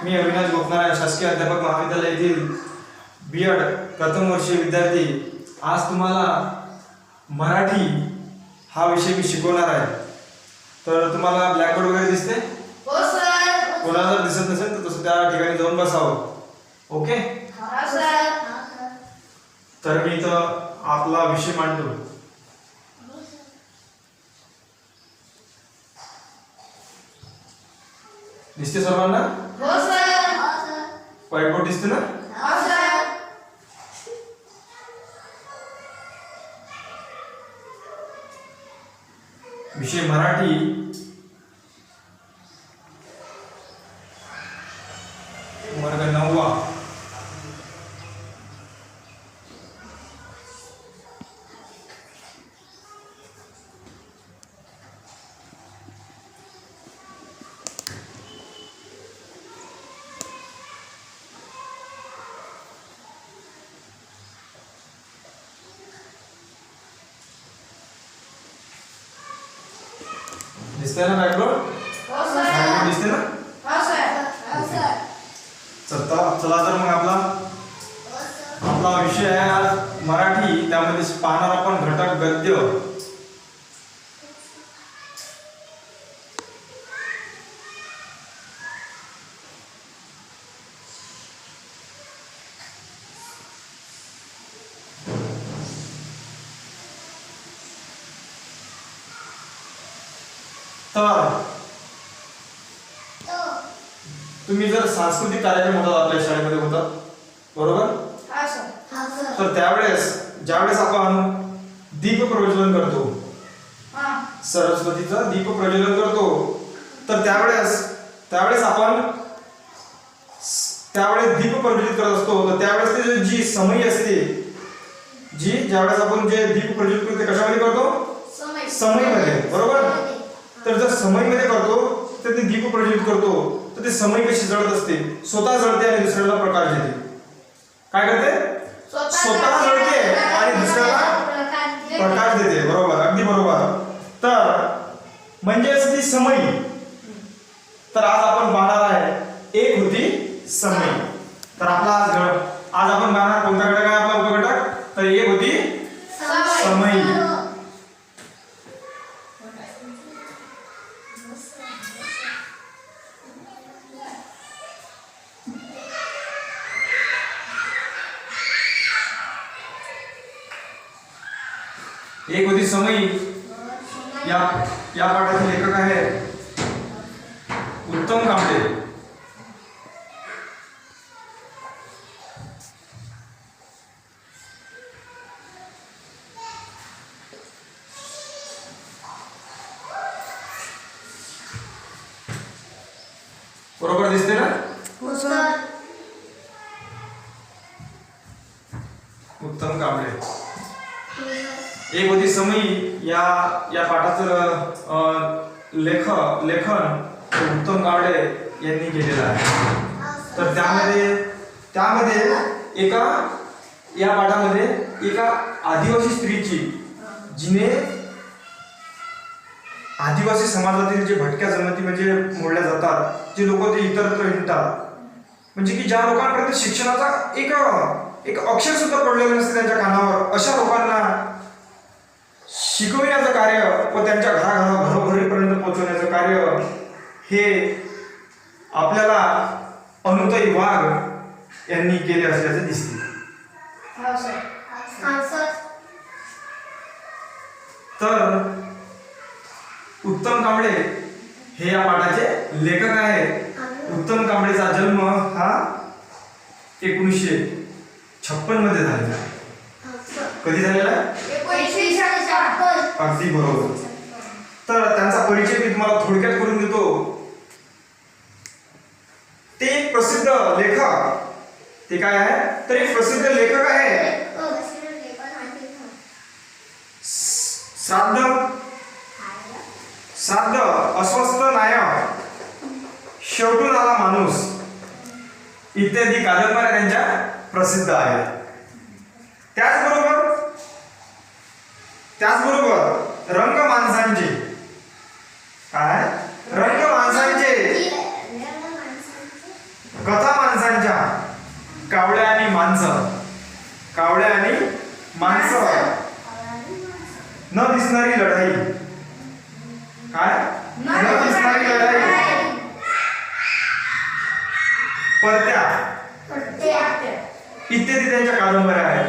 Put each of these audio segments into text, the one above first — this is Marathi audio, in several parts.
मी अविनाश गोपनाराय, शासकीय अध्यापक महाविद्यालय येथील B.Ed प्रथम वर्षीय विद्यार्थी. आज तुम्हाला मराठी हा विषय मी शिकवणार आहे. तर तुम्हाला ब्लॅकबोर्ड वगैरे दिसते? हो सर. कोणाला जर दिसत नसेल तर तसं त्या ठिकाणी जाऊन बसावं. ओके? हा सर. तर मी इथं आपला विषय मांडतो. दिसते सर्वांना? हो सर. व्हाईट बोर्ड दिसते ना? हो सर. विषय मराठी. वर्ग 9वा. दिसते ना बॅकग्राऊंड? हो सर. बॅकग्राऊंड दिसते ना? हो सर. हो सर. चला तर मग आपला विषय आहे आज मराठी. त्यामध्ये पाहणार आपण घटक गद्य. तर तुम्ही जर सांस्कृतिक कार्यक्रम होतात आपल्या शाळेमध्ये होतात, बरोबर? हा सर. तर त्यावेळेस ज्यावेळेस आपण दीप प्रज्वलन करतो, हा. सरस्वतीचं दीप प्रज्वलन करतो, तर त्यावेळेस आपण दीप प्रज्वलित करत असतो. तर त्यावेळेस ते जी समई असते, ज्यावेळेस आपण जे दीप प्रज्वलित करतो ते कशामध्ये करतो? समईमध्ये, बरोबर? तर जर समईमध्ये करतो तर ते दीप प्रज्वलित करतो तर ते समई कशी जळत असते? स्वतः जळते आणि दुसऱ्याला प्रकाश देते. काय करते? स्वतः जळते आणि दुसऱ्याला प्रकाश देते. बरोबर, अगदी बरोबर. तर म्हणजेच ती समई. तर आज आपण पाहणार आहे एक होती समई. तर आपला आज आपण पाहणार कोणता घटक आहे आपला उपघटक? तर एक होती समई. एक होती समई. या पाठाचे लेखक आहेत उत्तम कांबळे. बरोबर दिसते ना? हो सर. उत्तम कांबळे. एक होती समई या पाठाचं लेखन उत्तम कांबळे यांनी केलेलं आहे. तर त्यामध्ये या पाठामध्ये एका आदिवासी स्त्रीची, जिने आदिवासी समाजातील जे भटक्या जमाती म्हणजे मोडल्या जातात, जे लोक ते इतरत्र हिंडतात, म्हणजे की ज्या लोकांपर्यंत शिक्षणाचा एक अक्षर सुद्धा पडलेलं नसते त्यांच्या कानावर, अशा लोकांना शिकविण्याचं कार्य व त्यांच्या घरोघरीपर्यंत पोहोचवण्याचं कार्य हे आपल्याला अनुताई वाघ यांनी केले असल्याचे दिसते. तर उत्तम कांबळे हे या पाठाचे लेखक आहेत. उत्तम कांबळेचा जन्म हा 1956 मध्ये झालेला आहे. कधी झालेला आहे? 1956. अगदी बरोबर. तर त्यांचा परिचय मी तुम्हाला थोडक्यात करून देतो. ते एक प्रसिद्ध लेखक. ते काय आहे? तर एक प्रसिद्ध लेखक आहे. श्राद्ध, अस्वस्थ नायक, शेवटून आला माणूस इत्यादी कादंबऱ्या त्यांच्या प्रसिद्ध आहेत. त्याचबरोबर रंग माणसांचे काय? रंग माणसांचे दिसणारी लढाई, काय न दिसणारी लढाई, परत्या इत्यादी त्यांच्या कादंबऱ्या आहेत.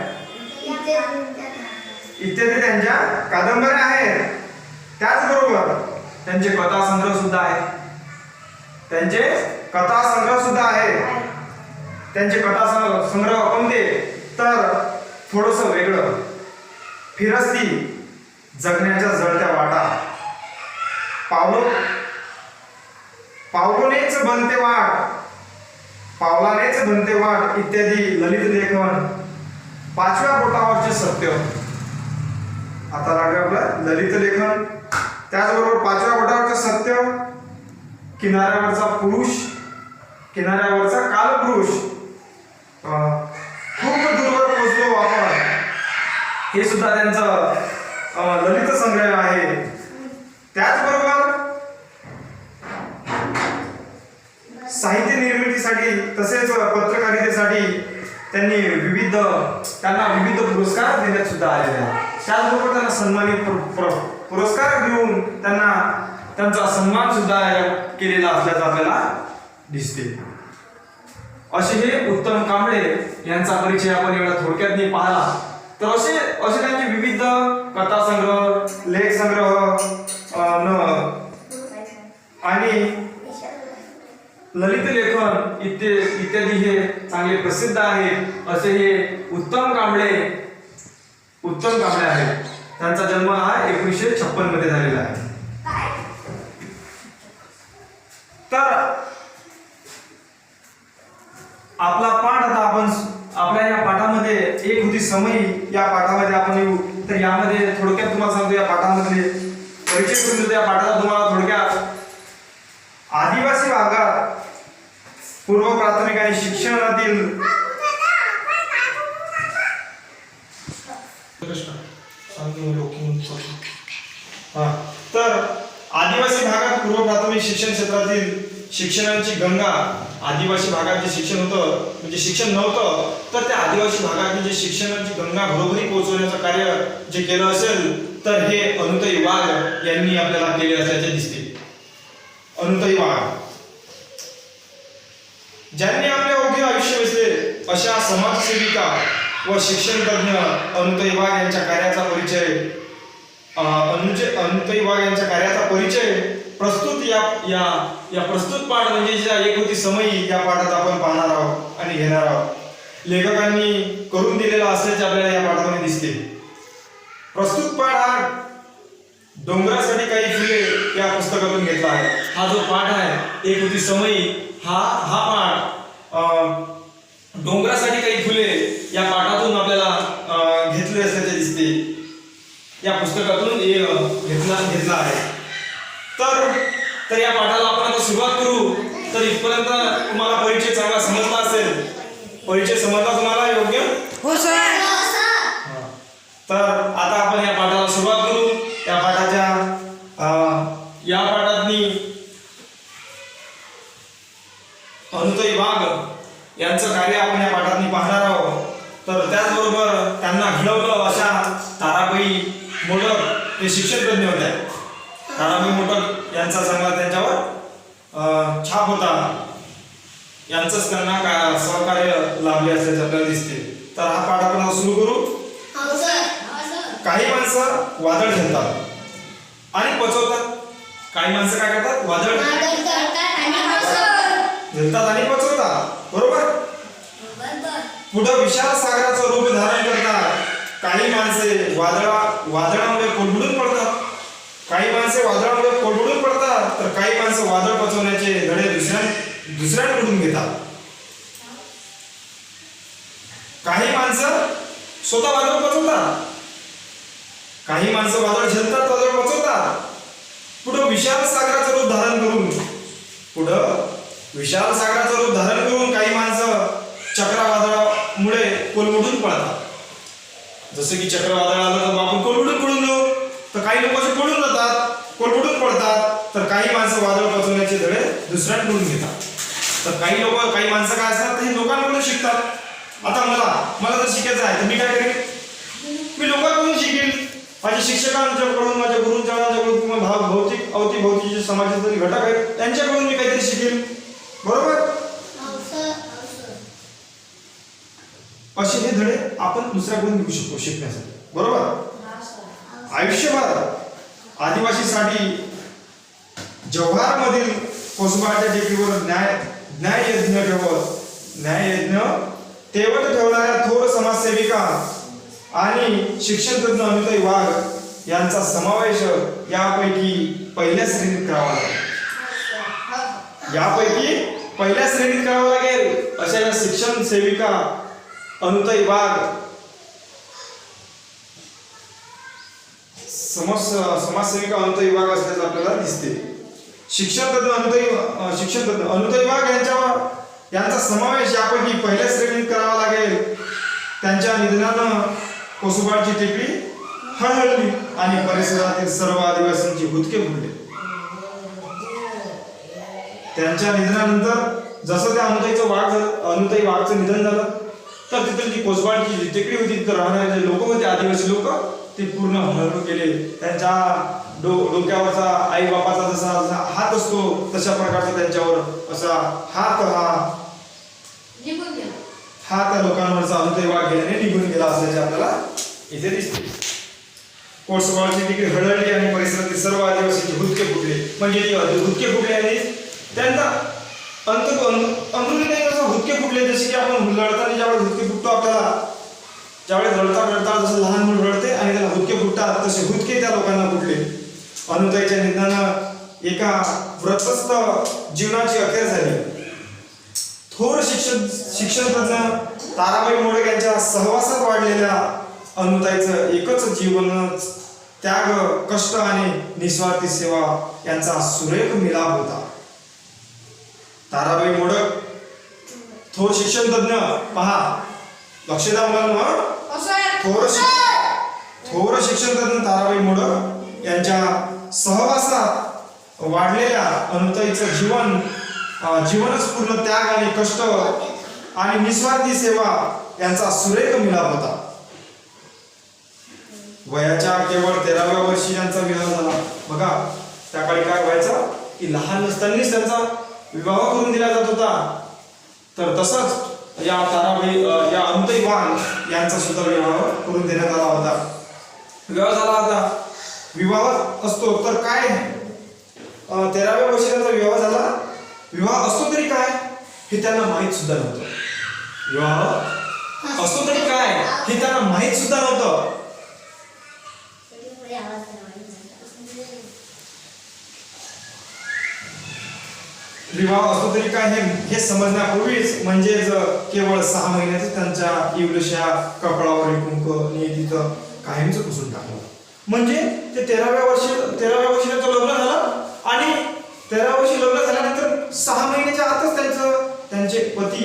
इत्यादी त्यांच्या कादंबऱ्या आहेत. त्याचबरोबर त्यांचे कथासंग्रह सुद्धा आहेत. त्यांचे कथासंग्रह सुद्धा आहेत. त्यांचे कथासंग्रह कोणते तर थोडंसं वेगळं, फिरस्ती, जगण्याच्या जळत्या वाटा, पावलोनेच बनते वाट, पावलानेच बनते वाट इत्यादी ललित लेखन. पाचव्या बोटावरचे सत्य, आता लागलं आपलं ललित लेखन. त्याचबरोबर पाचव्या बोटावरचे सत्य, किनाऱ्यावरचा पुरुष, किनाऱ्यावरचा कालपुरुष, खूप दूरवर पोहोचलो आपण, हे सुद्धा त्यांचं ललित संग्रह आहे. त्याचबरोबर साहित्य निर्मितीसाठी तसेच पत्रकारितेसाठी त्यांना विविध पुरस्कार देण्यात सुद्धा आलेले आहेत. त्याचबरोबर त्यांना सन्मानित पुरस्कार देऊन त्यांचा सन्मान सुद्धा केलेला असल्याचं आपल्याला दिसते. असे हे उत्तम कांबळे यांचा परिचय आपण एवढा थोडक्यात पाहिला. तर असे त्यांचे विविध कथासंग्रह, लेख संग्रह आणि ललित लेखन इत्यादी हे चांगले प्रसिद्ध आहेत. असे हे उत्तम कांबळे आहेत. त्यांचा जन्म हा 1956 मध्ये झालेला आहे. तर आपला पाठ आता आपण आपल्या या पाठामध्ये एक होती समयी, या पाठामध्ये आपण येऊ. तर यामध्ये थोडक्यात तुम्हाला सांगतो, या पाठामध्ये परिचय करून देतो. या पाठाचा तुम्हाला थोडक्यात आदिवासी भागात पूर्व प्राथमिक आणि शिक्षणातील तर आदिवासी भागात पूर्व प्राथमिक शिक्षण क्षेत्रातील शिक्षणाची गंगा, आदिवासी भागात जे शिक्षण होतं म्हणजे शिक्षण नव्हतं, तर त्या आदिवासी भागात जे शिक्षणाची गंगा घरोघरी पोहोचवण्याचं कार्य जे केलं असेल तर हे अनुताई वाघ यांनी आपल्याला केले असल्याचे दिसते. अनुताई वाघ ज्यांनी आपले अवघे आयुष्य वेचले अशा समाजसेविका व शिक्षण तज्ञ अनुताई वाघ यांच्या कार्याचा परिचय अनुताई वाघ यांच्या कार्याचा परिचय प्रस्तुत या प्रस्तुत पाठ म्हणजे ज्या एक होती समयी या पाठात आपण पाहणार आहोत आणि घेणार आहोत. लेखकांनी करून दिलेला असल्याचे आपल्याला या पाठामध्ये दिसते. प्रस्तुत पाठ हा डोंगरासाठी काही फुले या पुस्तकातून घेतला आहे. हा जो पाठ आहे एक होती समयी, हा पाठ डोंगरासाठी काही फुले या पाठातून आपल्याला घेतले असल्याचे दिसते. या पुस्तकातून घेतला आहे. तर या पाठाला आपण आता सुरुवात करू. तर इथपर्यंत तुम्हाला परिचय चांगला समजला असेल. परिचय समजला तुम्हाला योग्य? हो सर. तर आता आपण या पाठाला सुरुवात करू. या पाठातनी अनुताई वाघ यांचं कार्य आपण या पाठातनी पाहणार आहोत. तर त्याचबरोबर त्यांना घडवलं अशा ताराबाई मोडक हे शिक्षण तज्ञ होत्या. ताराबाई मोडक यांचा चांगला त्यांच्यावर छाप होता. यांचंच त्यांना सहकार्य लाभले असल्याचे आपल्याला दिसते. तर हा पाठ आपण सुरू करू. काही माणसं वादळ झेलतात आणि पचवतात. काही माणसं काय करतात? वादळ झेलतात आणि पचवतात. बरोबर. पुढं विशाल सागराचं रूप धारण करतात. काही माणसे वादळामुळे कोलमडून पडतात. काही माणसे वादळामुळे कोलमडून पडतात तर काही माणसं वादळ पचवण्याचे धडे दुसऱ्यांकडून घेतात. काही माणसं स्वतः वादळ पचवतात. काही माणसं वादळ झेलतात, वादळ पचवतात. पुढं विशाल सागराचं रूप धारण करून काही माणसं चक्रवादळामुळे कोलमडून पडतात. जसं की चक्रवादळ आलं तर आपण कोलमडून पडून जाऊ. तर काही लोक असे पडून जातात, कोलमडून पडतात. तर काही माणसं वादळ पचवण्याचे धडे दुसऱ्यांकडून घेतात. तर काही माणसं काय असतात हे लोकांकडून शिकतात. आता मला जर शिकायचं आहे तर मी काय करेन? मी लोकांकडून शिकेन. माझ्या शिक्षकांच्याकडून, माझ्या गुरुजनांच्याकडून किंवा भौतिक अवतीभोवतीचे समाजातील घटक आहेत त्यांच्याकडून मी काहीतरी शिकेल. बरोबर? असे हे धडे आपण दुसऱ्याकडून घेऊ शकतो शिकण्यासाठी. बरोबर? आयुष्यभर आदिवासीसाठी जव्हारमधील कोसबाच्या टेकडीवर न्याययज्ञ तेवत ठेवणाऱ्या थोर समाजसेविका आणि शिक्षणतज्ञ अनुताई वाघ यांचा समावेश यापैकी पहिल्या श्रेणीत करावा लागेल. यापैकी पहिल्या श्रेणीत करावा लागेल अशा या शिक्षण सेविका अनुताई वाघ समाजसेविका अनुताई वाघ असल्याचं आपल्याला दिसते. शिक्षणतज्ञ अनुताई वाघ यांचा समावेश यापैकी पहिल्या श्रेणीत करावा लागेल. त्यांच्या निधनानं कोसुबाची टेकडी हळहळली आणि परिसरातील सर्व आदिवासींची हुदके फुटले. त्यांच्या निधनानंतर जसं त्या अनुताई वाघचं निधन झालं तर तिथली जी कोसबाची जी टेकडी होती तिथं राहणारे जे लोक होते, आदिवासी लोक, ते पूर्ण हळहळ गेले. त्यांच्या डोक्यावरचा आई बापाचा जसा हात असतो तशा प्रकारचा त्यांच्यावर असा हात त्या लोकांवरचा अनुताई वाघ गेल्याने निघून गेला असल्याचे आपल्याला इथे दिसते. कोसबाची टेकडी हळहळली आणि परिसरातील सर्व आदिवासींचे हुदके फुटले. म्हणजे हुदके फुटले आणि त्यांचा अंदरुनी काही असं हुदके फुटले. जसे की आपण लढताना ज्यावेळेस हुदके फुटतो आपल्याला, ज्यावेळेस रडता जसं लहान मुलं रडते आणि त्याला हुदके फुटतात तसे हुदके त्या लोकांना फुटले. अनुताईच्या निधनानं एका व्रतस्थ जीवनाची अखेर झाली. थोर शिक्षणतज्ञ ताराबाई मोडक यांच्या सहवासात वाढलेल्या अनुताईचं एकच जीवन त्याग, कष्ट आणि निस्वार्थी सेवा यांचा सुरेख मिलाप होता. ताराबाई मोडक थोर शिक्षणतज्ञ, पहा लक्ष द्या मुलांना, थोर शिक्षणतज्ञ ताराबाई मोडक यांच्या सहवासात वाढलेल्या अनुताईचं जीवनच पूर्ण त्याग आणि कष्ट आणि निस्वार्थी सेवा यांचा सुरेख मिलाप होता. वयाच्या केवळ 13व्या वर्षी यांचा विवाह झाला. बघा त्या काळी काय व्हायचं की लहान असतानाच त्यांचा विवाह करून दिला जात होता. तर तसंच या अनुताई वाघ यांचा सुद्धा विवाह करून देण्यात आला होता. विवाह झाला होता. विवाह असतो तर काय, 13व्या वर्षी त्यांचा विवाह झाला. विवाह असतो तरी काय हे त्यांना माहित सुद्धा नव्हतं. विवाह असतो तरी काय हे त्यांना माहित सुद्धा नव्हतं. विवाह असतो तरी काय हे समजण्यापूर्वीच म्हणजेच केवळ 6 महिन्यातच त्यांच्या इवलशा कपाळावर कुंक नियतीचं कायमचं पुसून टाकलं. म्हणजे ते 13व्या वर्षी त्यांचं लग्न झालं आणि 13व्या वर्षी लग्न झाल्यानंतर 6 महिन्याच्या आतच त्यांचे पती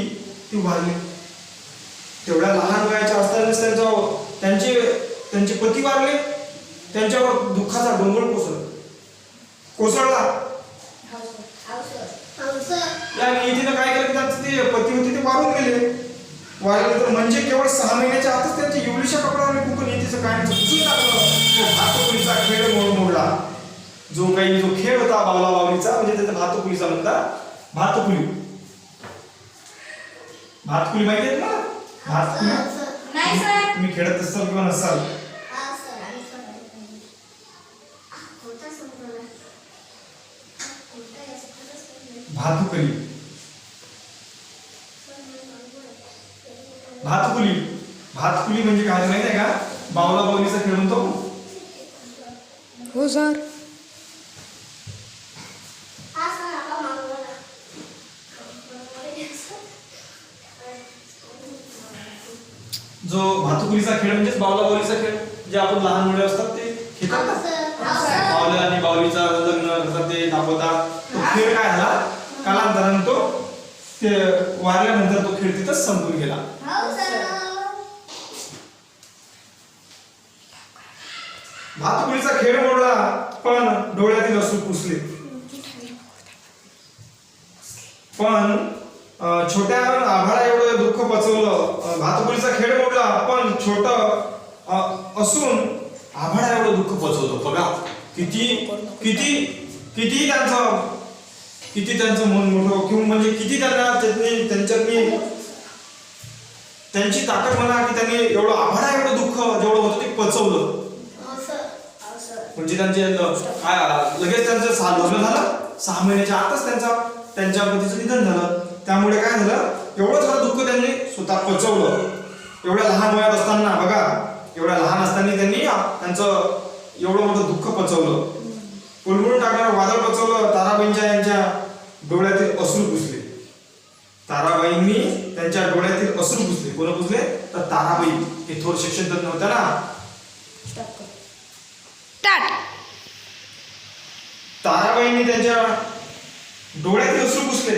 ती वारले. तेवढ्या लहान वयाच्या असतानाच त्यांचे पती वारले. त्यांच्यावर दुःखाचा डोंगर कोसळला. या नियतीनं काय केलं, त्यांचे ते पती होते ते वारल्यानंतर म्हणजे केवळ 6 महिन्याच्या आतच त्यांच्या इवलीच्या कपड्यावर कुंकू नियतीचं कायमचं पुसून टाकलं. तो भातुकलीचा खेळ मोडला. जो खेळ होता बावला बावलीचा, म्हणजे त्याचा भातुकलीचा म्हणतात. भातुकली माहिती आहे ना? भातुकली तुम्ही खेळत असाल किंवा नसाल. भातकुली म्हणजे काय माहिती आहे का? बावला बावलीचा खेळ म्हणतो. हो सर. जो भातुकलीचा खेळ म्हणजेच बावला बावलीचा खेळ, जे आपण लहान मुले असतात ते खेळतात ना. बावल्या आणि बावलीचा लग्न ते दाखवतात. तो खेळ काय झाला, कालांतराने तो वारल्यानंतर तो खेळ तिथंच संपून गेला. भातुकलीचा खेळ मोडला पण डोळ्यातील अश्रू पुसले. पण छोट्या आभाळा एवढं दुःख पचवलं. भातुकलीचा खेळ मोडला पण छोट असून आभाळा एवढं दुःख पचवलं. बघा किती किती किती त्यांचं मन मोठं किंवा म्हणजे किती त्यांच्यानी त्यांची ताकद म्हणा की त्यांनी एवढं आभाळा एवढं दुःख जेवढं होतं ते पचवलं. म्हणजे त्यांचे लगेच त्यांचं लग्न झालं. 6 महिन्याच्या आतच त्यांच्या पतीचं निधन झालं. त्यामुळे काय झालं, एवढं सारं दुःख त्यांनी स्वतः पचवलं. एवढ्या लहान वयात असताना बघा, एवढ्या लहान असताना त्यांनी त्यांचं एवढं मोठं दुःख पचवलं. उलगडून टाकणारं वादळ पचवलं. ताराबाईंच्या यांच्या डोळ्यातील अश्रू पुसले. ताराबाईंनी त्यांच्या डोळ्यातील अश्रू पुसले. कोण पुसले? तर ताराबाई. हे थोर शिक्षण तज्ञ होत्या ना. ताराबाईंनी त्यांच्या डोळ्यातील अश्रू पुसले.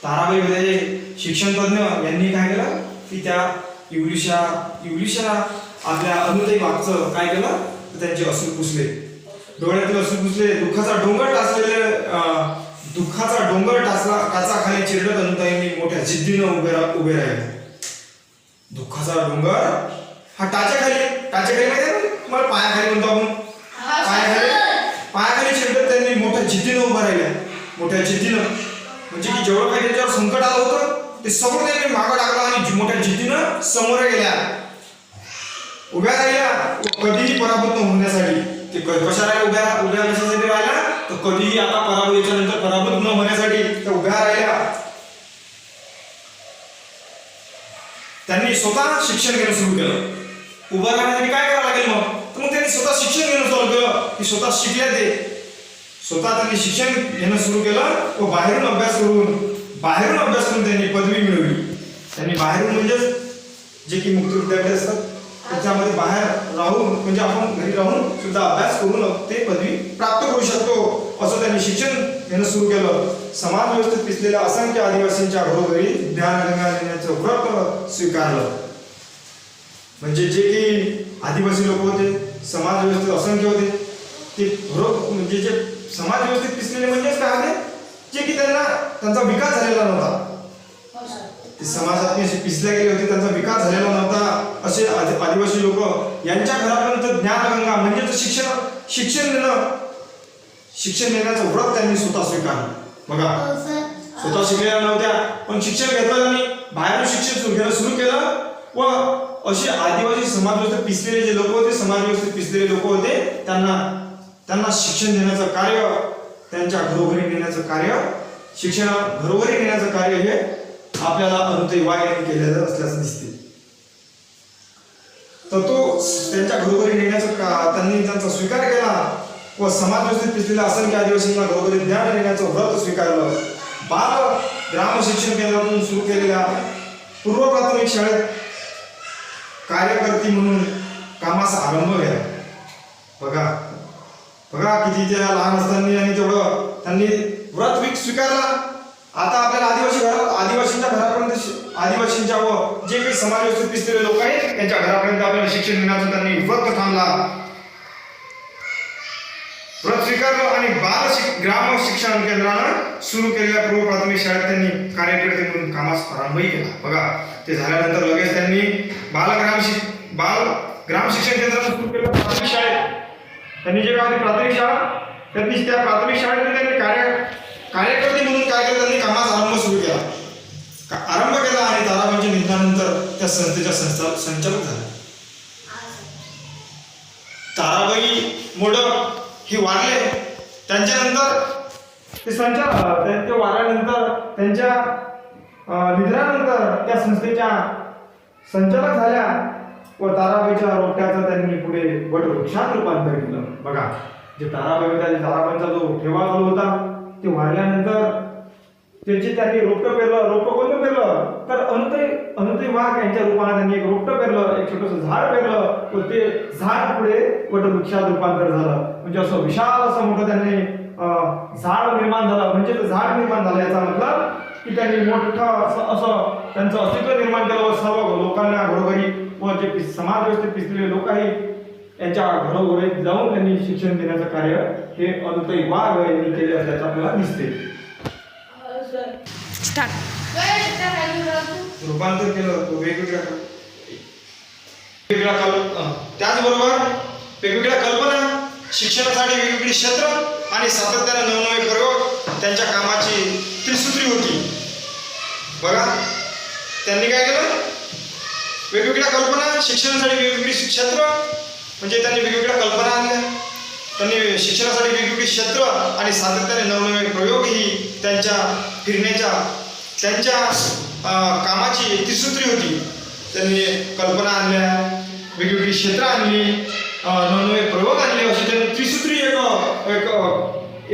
ताराबाई होते शिक्षण तज्ञ. यांनी काय केलं की त्या युलिशा आपल्या अनुताई मागचं काय केलं तर त्यांचे अश्रू पुसले. डोळ्यातील अश्रू पुसले. दुःखाचा डोंगर टाचाखाली चिरडत अनुताईंनी मोठ्या जिद्दीनं उभे राहिले. दुःखाचा डोंगर हा टाच्याखाली माहिती तुम्हाला, पायाखाली म्हणतो आपण. पायाखाली चिरडत त्यांनी मोठ्या जिद्दीनं उभं राहिल्या. मोठ्या जिद्दीनं म्हणजे की जेवढं काही त्यांच्यावर संकट आलं होतं ते सगळं त्यांनी मागं टाकलं आणि मोठ्या जिद्दीनं समोर गेल्या, उभ्या राहिल्या. कधीही पराभूत न होण्यासाठी. ते कशा राहिल्या उभ्या कशासाठी राहिल्या तर कधीही आता पराभूतीच्या नंतर पराभूत न होण्यासाठी त्या उभ्या राहिल्या. त्यांनी स्वतः शिक्षण घेणं सुरू केलं. उभं राहण्यासाठी काय करावं लागेल तर मग त्यांनी स्वतः शिक्षण घेणं सुरू केलं की स्वतः शिकल्या ते. स्वतः त्यांनी शिक्षण घेणं सुरू केलं व बाहेरून अभ्यास करून त्यांनी पदवी मिळवली. त्यांनी बाहेरून म्हणजेच जे की मुक्त विद्यापीठ असतात त्याच्यामध्ये बाहेर राहून म्हणजे आपण घरी राहून सुद्धा अभ्यास करून ते पदवी प्राप्त करू शकतो असं त्यांनी शिक्षण घेणं सुरू केलं. समाज व्यवस्थेत पिसलेल्या असंख्य आदिवासींच्या घरोघरी ज्ञानगंगा नेण्याचं व्रत स्वीकारलं. म्हणजे जे की आदिवासी लोक होते, समाज व्यवस्थेत असंख्य होते, ते म्हणजे जे समाज व्यवस्थेत पिसलेले म्हणजेच काय होते, जे की त्यांचा विकास झालेला नव्हता. ते समाजात असे पिसले गेले होते, त्यांचा विकास झालेला नव्हता. असे आदिवासी लोक यांच्या घरापर्यंत ज्ञानगंगा म्हणजे शिक्षण देण्याचं व्रत त्यांनी स्वतः स्वीकारलं. बघा स्वतः शिकलेल्या नव्हत्या पण शिक्षण घेतलं त्यांनी. बाहेरून शिक्षण घेणं सुरू केलं व असे आदिवासी समाज व्यवस्थेत पिसलेले जे लोक होते, समाज व्यवस्थेत पिसलेले लोक होते, त्यांना शिक्षण देण्याचं कार्य, त्यांच्या घरोघरी नेण्याचं कार्य, शिक्षण घरोघरी नेण्याचं कार्य हे आपल्याला अनुताई वाघ यांनी केलेलं असल्याचं दिसते. तर तो त्यांच्या घरोघरी नेण्याचा त्यांनी त्यांचा स्वीकार केला व समाज व्यवस्थेत पिसलेल्या असंख्य आदिवासींना घरोघरी ज्ञान देण्याचं व्रत स्वीकारलं. बाल ग्राम शिक्षण केंद्रातून सुरू केलेल्या पूर्व प्राथमिक शाळेत कार्यकर्ती म्हणून कामाचा आरंभ केला. बघा किती त्या लहान असताना आणि तेवढं त्यांनी व्रत स्वीकारला. आता आपल्याला आदिवासींच्या घरापर्यंत आदिवासींच्या व जे काही समाज व्यवस्थेत पिसलेले लोक आहेत त्यांच्या घरापर्यंत आपल्याला शिक्षण देण्याचं त्यांनी व्रत थांबला, व्रत स्वीकारलं आणि ग्राम शिक्षण केंद्रानं सुरू केलेल्या पूर्व प्राथमिक शाळेत त्यांनी कार्यकर्ते म्हणून कामास प्रारंभही केला. बघा ते झाल्यानंतर लगेच त्यांनी ग्राम शिक्षण केंद्रानं सुरू केलं प्राथमिक शाळेत. त्यांनी जे काही प्राथमिक शाळा त्यांनी त्या प्राथमिक शाळेत त्यांनी कार्यकर्ते म्हणून काय केलं, त्यांनी कामाचा आरंभ सुरू केला. आणि ताराबाईंच्या निधनानंतर त्या संस्थेच्या संचालक झाल्या. ताराबाई मोडक हे वारले. त्यांच्यानंतर ते वारल्यानंतर त्यांच्या निधनानंतर त्या संस्थेच्या संचालक झाल्या व ताराबाईच्या रोपट्याचं त्यांनी पुढे वटवृक्षात रूपांतर केलं. बघा जे ताराबाई होत्या, ताराबाईंचा जो ठेवा चालू होता ते वारल्यानंतर त्यांनी रोपटं पेरलं. रोपटं कोणतं पेरलं तर अनुताई वाघ यांच्या रूपाने त्यांनी एक रोपटं पेरलं, एक छोटंसं झाड पेरलं व ते झाड पुढे वटवृक्षात रूपांतर झालं. म्हणजे असं विशाल असं मोठं त्यांनी झाड निर्माण झालं. म्हणजे झाड निर्माण झालं याचा मतलब की त्यांनी मोठं असं त्यांचं अस्तित्व निर्माण केलं व सर्व लोकांना घरोघरी व जे समाज व्यवस्थेत पिसलेले लोक आहेत यांच्या घरोघरी जाऊन त्यांनी शिक्षण देण्याचं कार्य हे अनुताई वाघ यांनी केले असल्याचं आपल्याला दिसते. रूपांतर केलं वेगवेगळ्या त्याचबरोबर वेगवेगळ्या कल्पना, शिक्षणासाठी वेगवेगळी क्षेत्र आणि सातत्याने नवनवे प्रयोग त्यांच्या कामाची त्रिसूत्री होती. बघा त्यांनी काय केलं, वेगवेगळ्या कल्पना, शिक्षणासाठी वेगवेगळी क्षेत्र, म्हणजे त्यांनी वेगवेगळ्या कल्पना आणल्या, त्यांनी शिक्षणासाठी वेगवेगळी क्षेत्र आणि सातत्याने नवनवे प्रयोग ही त्यांच्या फिरण्याच्या त्यांच्या कामाची त्रिसूत्री होती. त्यांनी कल्पना आणल्या, वेगवेगळी क्षेत्र आणली, नवनवे प्रयोग आणले, अशी त्यांनी त्रिसूत्री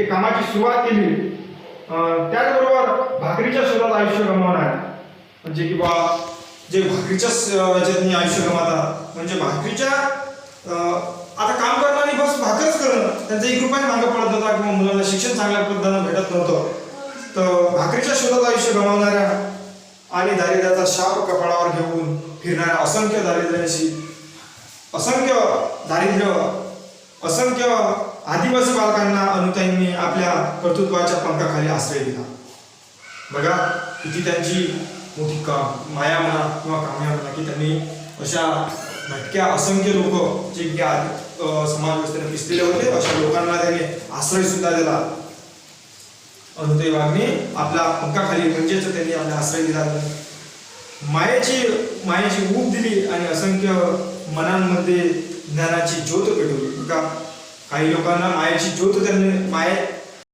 एक कामाची सुरुवात केली. त्याचबरोबर भाकरीच्या शोधात आयुष्य गमावणार, म्हणजे की बा जे भाकरीच्या याच्यात आयुष्य गमावतात, म्हणजे भाकरीच्या आता काम करणं आणि बस भाकरच करणं, त्यांचा एक रुपया मागं पडत नव्हता किंवा मुलांना शिक्षण चांगल्या पद्धतीनं भेटत नव्हतं. तर भाकरीच्या शोधात आयुष्य गमावणाऱ्या आणि दारिद्र्याचा शाप कपाळावर घेऊन फिरणाऱ्या असंख्य आदिवासी बालकांना अनुताईंनी आपल्या कर्तृत्वाच्या पंखाखाली आश्रय दिला. बघा किती त्यांची मोठी माया म्हणा किंवा काम्या म्हणा की त्यांनी अशा भटक्या असंख्य लोक जे की समाज व्यवस्थेने पिसलेले होते अशा लोकांना त्यांनी आश्रय सुद्धा दिला. अनुताई वाघने आपल्या पंखाखाली म्हणजेच त्यांनी आपला आश्रय दिला, मायेची ऊब दिली आणि असंख्य मनांमध्ये ज्ञानाची ज्योत पेटवली. बघा काही लोकांना मायेची ज्योत त्यांनी